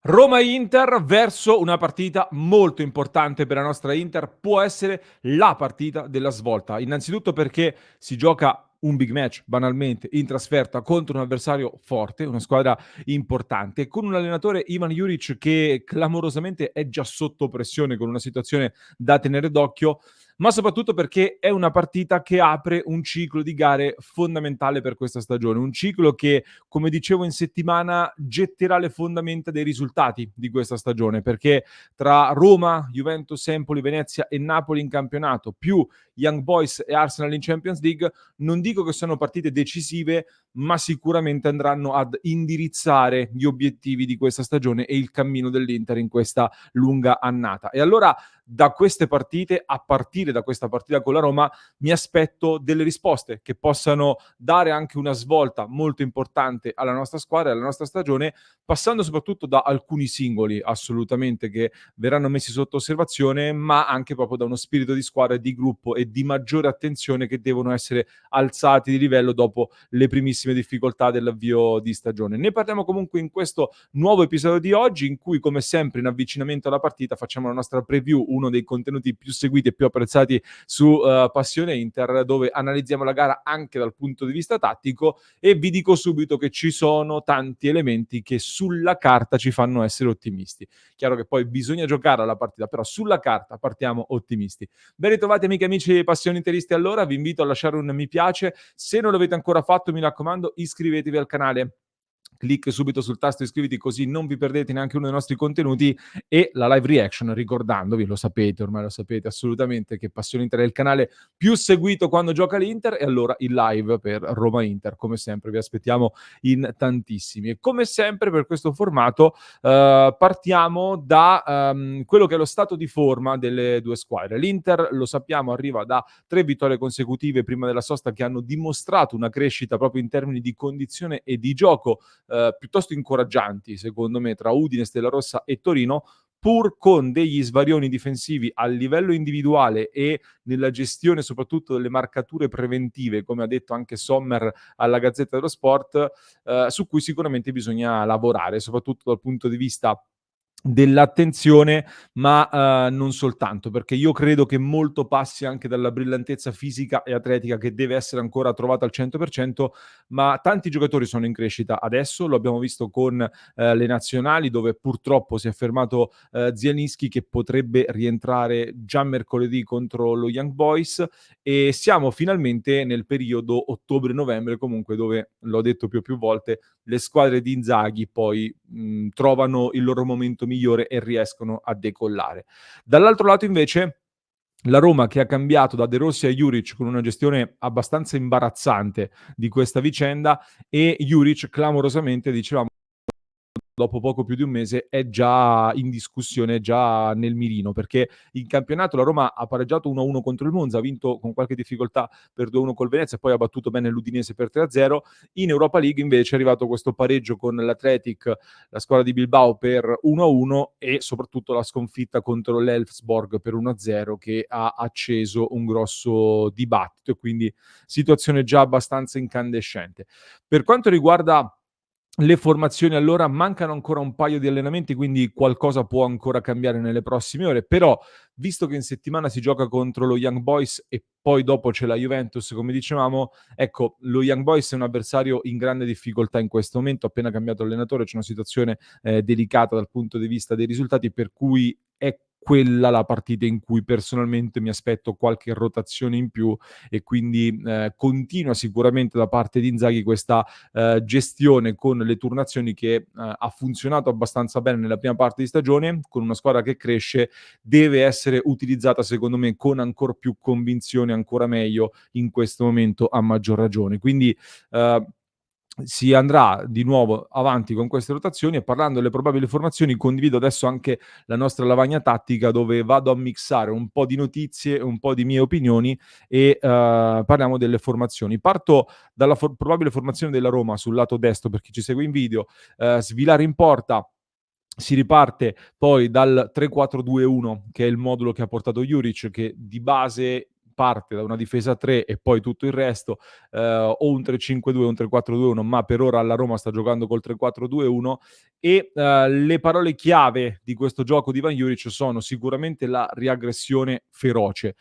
Roma-Inter verso una partita molto importante per la nostra Inter, può essere la partita della svolta. Innanzitutto perché si gioca un big match, banalmente, in trasferta contro un avversario forte, una squadra importante, con un allenatore Ivan Juric che clamorosamente è già sotto pressione con una situazione da tenere d'occhio, ma soprattutto perché è una partita che apre un ciclo di gare fondamentale per questa stagione, un ciclo che, come dicevo in settimana, getterà le fondamenta dei risultati di questa stagione, perché tra Roma, Juventus, Empoli, Venezia e Napoli in campionato, più Young Boys e Arsenal in Champions League, non dico che sono partite decisive, ma sicuramente andranno ad indirizzare gli obiettivi di questa stagione e il cammino dell'Inter in questa lunga annata. E allora da queste partite, a partire da questa partita con la Roma, mi aspetto delle risposte che possano dare anche una svolta molto importante alla nostra squadra e alla nostra stagione, passando soprattutto da alcuni singoli assolutamente che verranno messi sotto osservazione, ma anche proprio da uno spirito di squadra e di gruppo e di maggiore attenzione che devono essere alzati di livello dopo le primissime difficoltà dell'avvio di stagione. Ne parliamo comunque in questo nuovo episodio di oggi, in cui come sempre in avvicinamento alla partita facciamo la nostra preview, uno dei contenuti più seguiti e più apprezzati su Passione Inter, dove analizziamo la gara anche dal punto di vista tattico, e vi dico subito che ci sono tanti elementi che sulla carta ci fanno essere ottimisti. Chiaro che poi bisogna giocare alla partita, però sulla carta partiamo ottimisti. Ben ritrovati amiche e amici passioni interisti, allora vi invito a lasciare un mi piace, se non l'avete ancora fatto mi raccomando iscrivetevi al canale. Clic subito sul tasto iscriviti così non vi perdete neanche uno dei nostri contenuti, e la live reaction, ricordandovi, lo sapete, ormai lo sapete assolutamente, che Passione Inter è il canale più seguito quando gioca l'Inter, e allora il live per Roma Inter, come sempre vi aspettiamo in tantissimi. E come sempre per questo formato partiamo da quello che è lo stato di forma delle due squadre. L'Inter, lo sappiamo, arriva da 3 vittorie consecutive prima della sosta che hanno dimostrato una crescita proprio in termini di condizione e di gioco piuttosto incoraggianti, secondo me, tra Udine, Stella Rossa e Torino, pur con degli svarioni difensivi a livello individuale e nella gestione soprattutto delle marcature preventive, come ha detto anche Sommer alla Gazzetta dello Sport, su cui sicuramente bisogna lavorare, soprattutto dal punto di vista dell'attenzione, ma non soltanto, perché io credo che molto passi anche dalla brillantezza fisica e atletica che deve essere ancora trovata al 100%, ma tanti giocatori sono in crescita adesso, lo abbiamo visto con le nazionali, dove purtroppo si è fermato Zielinski, che potrebbe rientrare già mercoledì contro lo Young Boys, e siamo finalmente nel periodo ottobre-novembre comunque, dove, l'ho detto più volte, le squadre di Inzaghi poi trovano il loro momento migliore e riescono a decollare. Dall'altro lato invece la Roma, che ha cambiato da De Rossi a Juric con una gestione abbastanza imbarazzante di questa vicenda, e Juric clamorosamente, dicevamo, dopo poco più di un mese è già in discussione, è già nel mirino, perché in campionato la Roma ha pareggiato 1-1 contro il Monza, ha vinto con qualche difficoltà per 2-1 col Venezia, poi ha battuto bene l'Udinese per 3-0. In Europa League invece è arrivato questo pareggio con l'Athletic, la squadra di Bilbao, per 1-1, e soprattutto la sconfitta contro l'Elfsborg per 1-0, che ha acceso un grosso dibattito, e quindi situazione già abbastanza incandescente. Per quanto riguarda le formazioni, allora mancano ancora un paio di allenamenti, quindi qualcosa può ancora cambiare nelle prossime ore, però visto che in settimana si gioca contro lo Young Boys e poi dopo c'è la Juventus, come dicevamo, ecco, lo Young Boys è un avversario in grande difficoltà in questo momento, appena cambiato allenatore, c'è una situazione delicata dal punto di vista dei risultati, per cui è quella la partita in cui personalmente mi aspetto qualche rotazione in più, e quindi continua sicuramente da parte di Inzaghi questa gestione con le turnazioni che ha funzionato abbastanza bene nella prima parte di stagione, con una squadra che cresce, deve essere utilizzata secondo me con ancor più convinzione, ancora meglio in questo momento, a maggior ragione. Quindi si andrà di nuovo avanti con queste rotazioni, e parlando delle probabili formazioni condivido adesso anche la nostra lavagna tattica, dove vado a mixare un po' di notizie, un po' di mie opinioni, e parliamo delle formazioni. Parto dalla probabile formazione della Roma sul lato destro, per chi ci segue in video. Svilare in porta, si riparte poi dal 3-4-2-1, che è il modulo che ha portato Juric, che di base parte da una difesa a 3 e poi tutto il resto, o un 3-5-2 o un 3-4-2-1, ma per ora la Roma sta giocando col 3-4-2-1, E le parole chiave di questo gioco di Ivan Juric sono sicuramente la riaggressione feroce,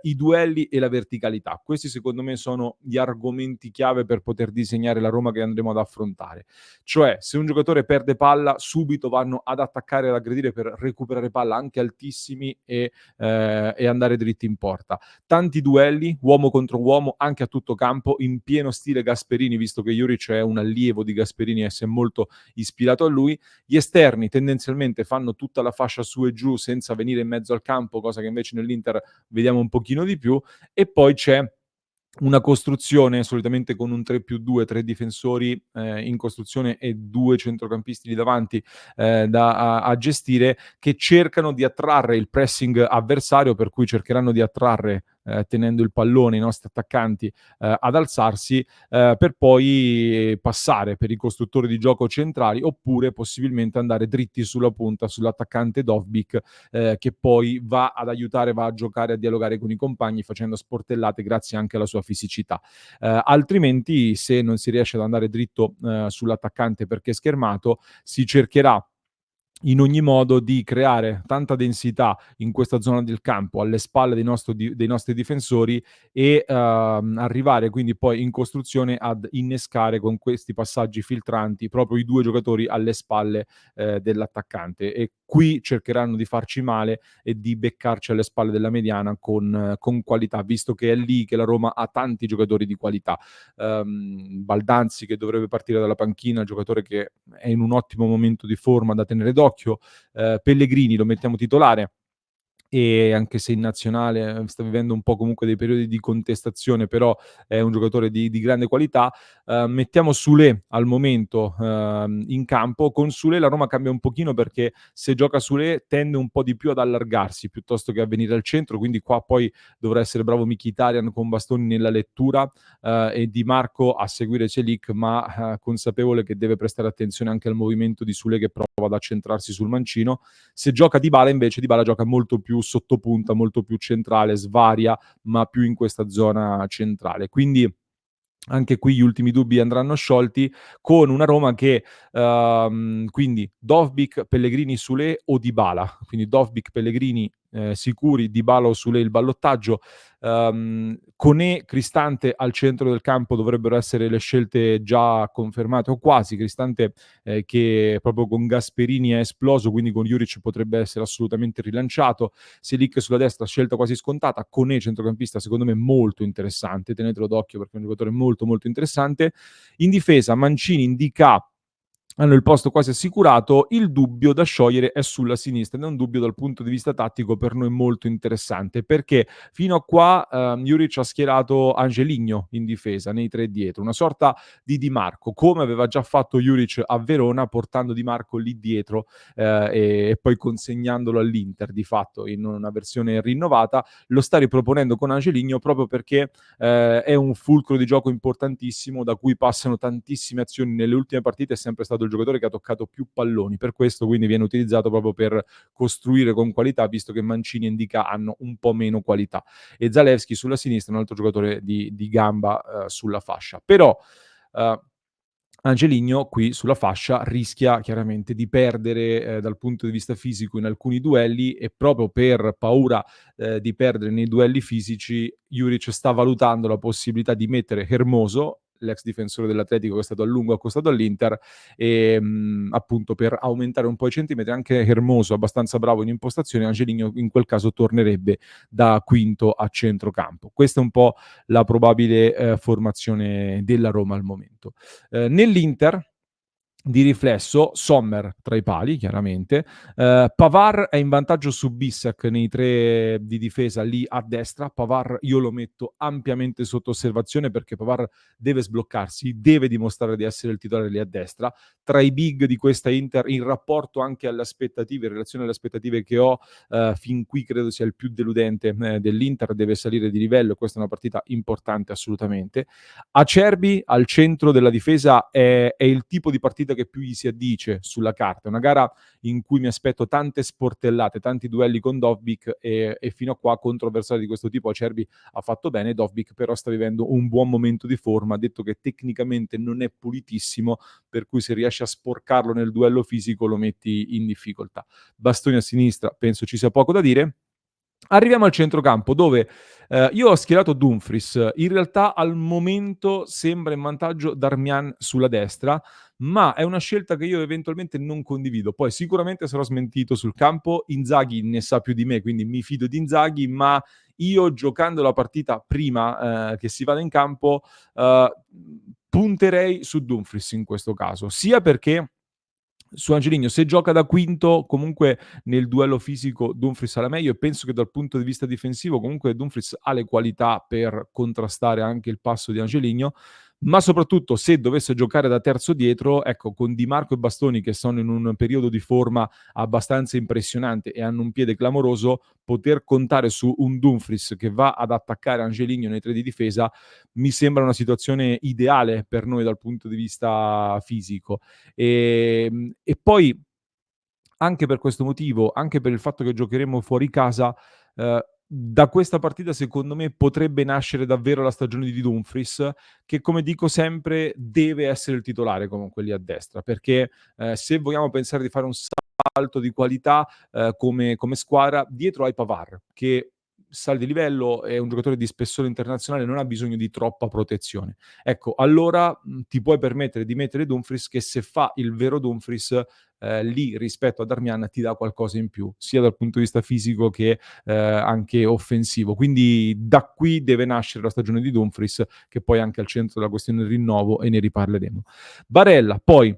i duelli e la verticalità. Questi secondo me sono gli argomenti chiave per poter disegnare la Roma che andremo ad affrontare. Cioè, se un giocatore perde palla, subito vanno ad attaccare e ad aggredire per recuperare palla anche altissimi e andare dritti in porta. Tanti duelli, uomo contro uomo, anche a tutto campo, in pieno stile Gasperini, visto che Juric è un allievo di Gasperini e si è molto ispirato a lui. Gli esterni tendenzialmente fanno tutta la fascia su e giù senza venire in mezzo al campo, cosa che invece nell'Inter vediamo un pochino di più. E poi c'è una costruzione, solitamente con un 3+2, 3 difensori in costruzione e 2 centrocampisti lì davanti a gestire, che cercano di attrarre il pressing avversario, per cui cercheranno di attrarre, tenendo il pallone, i nostri attaccanti ad alzarsi, per poi passare per i costruttori di gioco centrali, oppure possibilmente andare dritti sulla punta, sull'attaccante Dovbyk, che poi va ad aiutare, va a giocare, a dialogare con i compagni facendo sportellate grazie anche alla sua fisicità. Altrimenti, se non si riesce ad andare dritto sull'attaccante perché è schermato, si cercherà in ogni modo di creare tanta densità in questa zona del campo, alle spalle dei nostri difensori, e arrivare quindi poi in costruzione ad innescare con questi passaggi filtranti proprio i 2 giocatori alle spalle dell'attaccante, e qui cercheranno di farci male e di beccarci alle spalle della mediana con qualità, visto che è lì che la Roma ha tanti giocatori di qualità. Baldanzi, che dovrebbe partire dalla panchina, giocatore che è in un ottimo momento di forma da tenere d'occhio. Pellegrini lo mettiamo titolare, e anche se in nazionale sta vivendo un po' comunque dei periodi di contestazione, però è un giocatore di grande qualità. Mettiamo Soulé al momento in campo. Con Soulé la Roma cambia un pochino, perché se gioca Soulé tende un po' di più ad allargarsi piuttosto che a venire al centro, quindi qua poi dovrà essere bravo Mkhitaryan con Bastoni nella lettura, e Di Marco a seguire Celik, ma consapevole che deve prestare attenzione anche al movimento di Soulé, che prova ad accentrarsi sul mancino. Se gioca Dybala, invece, Dybala gioca molto più sottopunta, molto più centrale, svaria, ma più in questa zona centrale. Quindi anche qui gli ultimi dubbi andranno sciolti, con una Roma che quindi Dovbyk, Pellegrini, Soulé o Dybala. Quindi Dovbyk, Pellegrini sicuri, Dybala o Soulé il ballottaggio. Koné, Cristante al centro del campo dovrebbero essere le scelte già confermate, o quasi. Cristante che proprio con Gasperini è esploso, quindi con Juric potrebbe essere assolutamente rilanciato. Selic sulla destra, scelta quasi scontata. Koné, centrocampista, secondo me molto interessante, tenetelo d'occhio perché è un giocatore molto molto interessante. In difesa Mancini, Indica hanno il posto quasi assicurato. Il dubbio da sciogliere è sulla sinistra, ed è un dubbio dal punto di vista tattico per noi molto interessante, perché fino a qua Juric ha schierato Angeligno in difesa, nei 3 dietro, una sorta di Di Marco, come aveva già fatto Juric a Verona, portando Di Marco lì dietro e poi consegnandolo all'Inter di fatto in una versione rinnovata. Lo sta riproponendo con Angeligno, proprio perché è un fulcro di gioco importantissimo, da cui passano tantissime azioni. Nelle ultime partite è sempre stato il giocatore che ha toccato più palloni, per questo quindi viene utilizzato proprio per costruire con qualità, visto che Mancini e Indica hanno un po' meno qualità. E Zalewski sulla sinistra, un altro giocatore di gamba sulla fascia. Però Angeligno qui sulla fascia rischia chiaramente di perdere dal punto di vista fisico in alcuni duelli, e proprio per paura di perdere nei duelli fisici, Juric sta valutando la possibilità di mettere Hermoso, l'ex difensore dell'Atletico che è stato a lungo accostato all'Inter, appunto per aumentare un po' i centimetri. Anche Hermoso abbastanza bravo in impostazione, Angeligno in quel caso tornerebbe da quinto a centrocampo. Questa è un po' la probabile formazione della Roma al momento. Nell'Inter, di riflesso, Sommer tra i pali, chiaramente. Pavard è in vantaggio su Bissek nei 3 di difesa lì a destra. Pavard io lo metto ampiamente sotto osservazione, perché Pavard deve sbloccarsi, deve dimostrare di essere il titolare lì a destra. Tra i big di questa Inter, in rapporto anche alle aspettative, in relazione alle aspettative che ho, fin qui credo sia il più deludente dell'Inter, deve salire di livello, e questa è una partita importante assolutamente. Acerbi al centro della difesa è il tipo di partita che più gli si addice sulla carta. È una gara in cui mi aspetto tante sportellate, tanti duelli con Dovbyk e fino a qua contro avversari di questo tipo Acerbi ha fatto bene. Dovbyk però sta vivendo un buon momento di forma, ha detto che tecnicamente non è pulitissimo, per cui se riesci a sporcarlo nel duello fisico lo metti in difficoltà. Bastoni a sinistra, penso ci sia poco da dire. Arriviamo al centrocampo dove io ho schierato Dumfries. In realtà al momento sembra in vantaggio Darmian sulla destra, ma è una scelta che io eventualmente non condivido. Poi sicuramente sarò smentito sul campo, Inzaghi ne sa più di me, quindi mi fido di Inzaghi, ma io giocando la partita prima che si vada in campo, punterei su Dumfries in questo caso, sia perché su Angelino, se gioca da quinto, comunque nel duello fisico Dumfries sarà meglio e penso che dal punto di vista difensivo comunque Dumfries ha le qualità per contrastare anche il passo di Angelino, ma soprattutto se dovesse giocare da terzo dietro, ecco, con Di Marco e Bastoni che sono in un periodo di forma abbastanza impressionante e hanno un piede clamoroso, poter contare su un Dumfries che va ad attaccare Angelino nei tre di difesa mi sembra una situazione ideale per noi dal punto di vista fisico. E poi anche per questo motivo, anche per il fatto che giocheremo fuori casa, da questa partita secondo me potrebbe nascere davvero la stagione di Dumfries, che come dico sempre deve essere il titolare comunque lì a destra, perché, se vogliamo pensare di fare un salto di qualità, come squadra, dietro hai Pavard, che sale di livello, è un giocatore di spessore internazionale, non ha bisogno di troppa protezione. Ecco, allora, ti puoi permettere di mettere Dumfries che se fa il vero Dumfries, lì rispetto a Darmian ti dà qualcosa in più, sia dal punto di vista fisico che anche offensivo. Quindi da qui deve nascere la stagione di Dumfries, che poi è anche al centro della questione del rinnovo e ne riparleremo. Barella, poi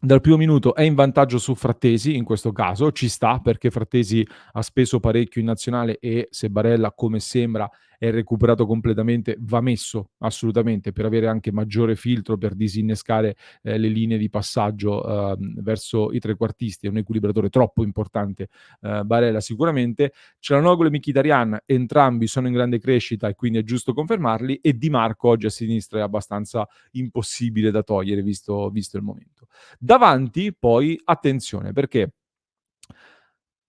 dal primo minuto è in vantaggio su Frattesi, in questo caso ci sta perché Frattesi ha speso parecchio in nazionale e se Barella, come sembra, è recuperato completamente, va messo assolutamente per avere anche maggiore filtro, per disinnescare le linee di passaggio verso i trequartisti. È un equilibratore troppo importante Barella sicuramente. Çalhanoğlu e Mkhitaryan, entrambi sono in grande crescita e quindi è giusto confermarli, e Di Marco oggi a sinistra è abbastanza impossibile da togliere visto il momento. Davanti poi attenzione perché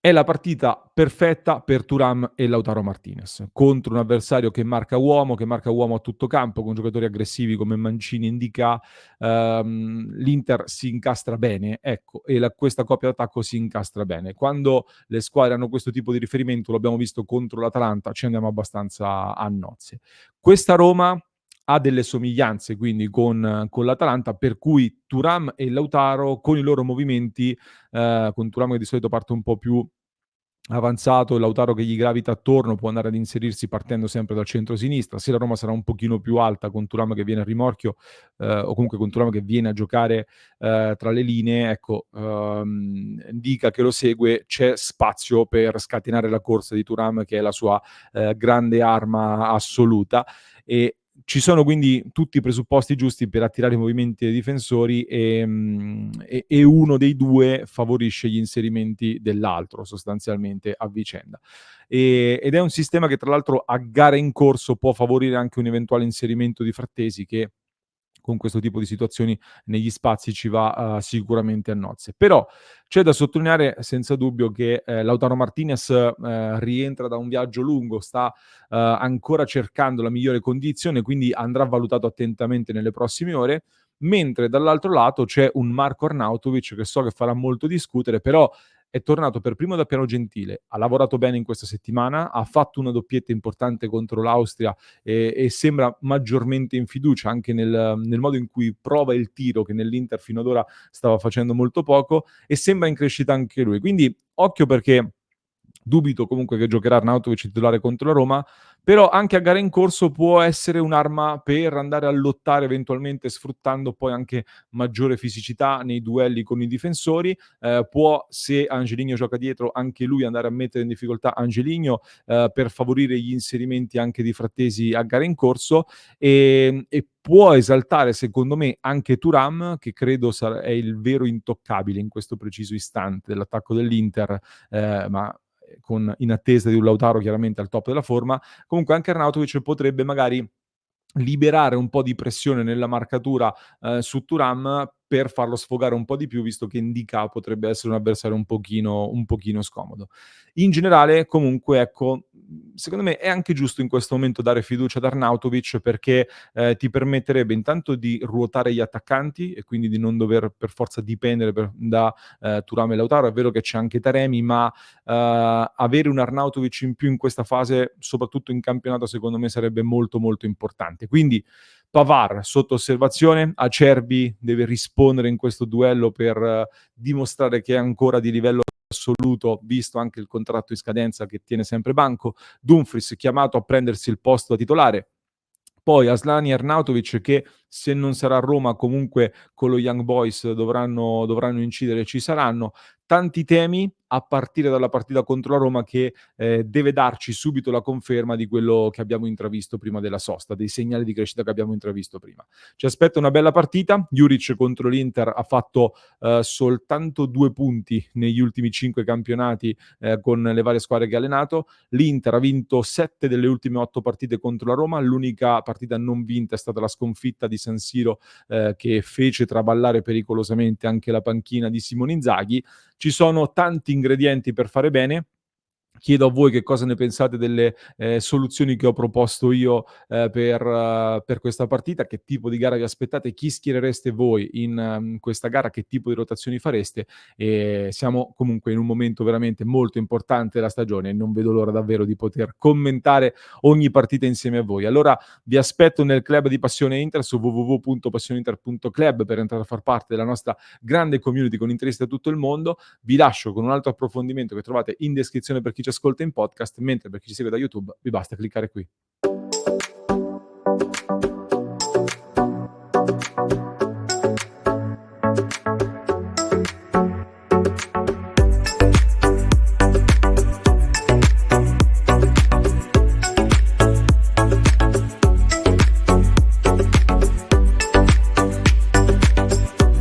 è la partita perfetta per Thuram e Lautaro Martinez, contro un avversario che marca uomo a tutto campo, con giocatori aggressivi come Mancini indica, l'Inter si incastra bene, ecco, e questa coppia d'attacco si incastra bene. Quando le squadre hanno questo tipo di riferimento, lo abbiamo visto contro l'Atalanta, ci andiamo abbastanza a nozze. Questa Roma ha delle somiglianze quindi con l'Atalanta, per cui Thuram e Lautaro con i loro movimenti, con Thuram che di solito parte un po' più avanzato, Lautaro che gli gravita attorno, può andare ad inserirsi partendo sempre dal centro-sinistra. Se la Roma sarà un pochino più alta con Thuram che viene a rimorchio, o comunque con Thuram che viene a giocare tra le linee, ecco, Dica che lo segue, c'è spazio per scatenare la corsa di Thuram che è la sua grande arma assoluta e ci sono quindi tutti i presupposti giusti per attirare i movimenti dei difensori e uno dei due favorisce gli inserimenti dell'altro sostanzialmente a vicenda. Ed è un sistema che tra l'altro a gara in corso può favorire anche un eventuale inserimento di Frattesi che con questo tipo di situazioni negli spazi ci va sicuramente a nozze. Però c'è da sottolineare senza dubbio che Lautaro Martinez rientra da un viaggio lungo, sta ancora cercando la migliore condizione, quindi andrà valutato attentamente nelle prossime ore, mentre dall'altro lato c'è un Marko Arnautovic che so che farà molto discutere, però è tornato per primo da Piano Gentile, ha lavorato bene in questa settimana, ha fatto una doppietta importante contro l'Austria e sembra maggiormente in fiducia anche nel modo in cui prova il tiro che nell'Inter fino ad ora stava facendo molto poco e sembra in crescita anche lui. Quindi occhio perché dubito comunque che giocherà Arnautovic titolare contro la Roma, però anche a gara in corso può essere un'arma per andare a lottare eventualmente sfruttando poi anche maggiore fisicità nei duelli con i difensori, può se Angelino gioca dietro anche lui andare a mettere in difficoltà Angelino per favorire gli inserimenti anche di Frattesi a gara in corso e può esaltare secondo me anche Thuram che credo è il vero intoccabile in questo preciso istante dell'attacco dell'Inter, ma in attesa di un Lautaro chiaramente al top della forma. Comunque anche Arnautovic potrebbe magari liberare un po' di pressione nella marcatura su Thuram per farlo sfogare un po' di più, visto che Ndicà potrebbe essere un avversario un pochino scomodo. In generale, comunque, ecco, secondo me è anche giusto in questo momento dare fiducia ad Arnautovic perché, ti permetterebbe intanto di ruotare gli attaccanti e quindi di non dover per forza dipendere da, Thuram e Lautaro. È vero che c'è anche Taremi, ma, avere un Arnautovic in più in questa fase, soprattutto in campionato, secondo me sarebbe molto, molto importante. Quindi Pavard sotto osservazione, Acerbi deve rispondere in questo duello per dimostrare che è ancora di livello assoluto, visto anche il contratto in scadenza che tiene sempre banco. Dumfries chiamato a prendersi il posto da titolare. Poi Asllani e Arnautovic che se non sarà a Roma comunque con lo Young Boys dovranno incidere, ci saranno. Tanti temi a partire dalla partita contro la Roma che, deve darci subito la conferma di quello che abbiamo intravisto prima della sosta, dei segnali di crescita che abbiamo intravisto prima. Ci aspetta una bella partita. Juric contro l'Inter ha fatto, soltanto 2 punti negli ultimi 5 campionati, con le varie squadre che ha allenato. L'Inter ha vinto 7 delle ultime 8 partite contro la Roma, l'unica partita non vinta è stata la sconfitta di San Siro, che fece traballare pericolosamente anche la panchina di Simone Inzaghi. Ci sono tanti ingredienti per fare bene. Chiedo a voi che cosa ne pensate delle, soluzioni che ho proposto io, per questa partita, che tipo di gara vi aspettate, chi schierereste voi in questa gara, che tipo di rotazioni fareste. Siamo comunque in un momento veramente molto importante della stagione e non vedo l'ora davvero di poter commentare ogni partita insieme a voi. Allora vi aspetto nel club di Passione Inter su www.passioneinter.club per entrare a far parte della nostra grande community con interisti da tutto il mondo. Vi lascio con un altro approfondimento che trovate in descrizione per chi ci ascolta in podcast, mentre per chi ci segue da YouTube vi basta cliccare qui.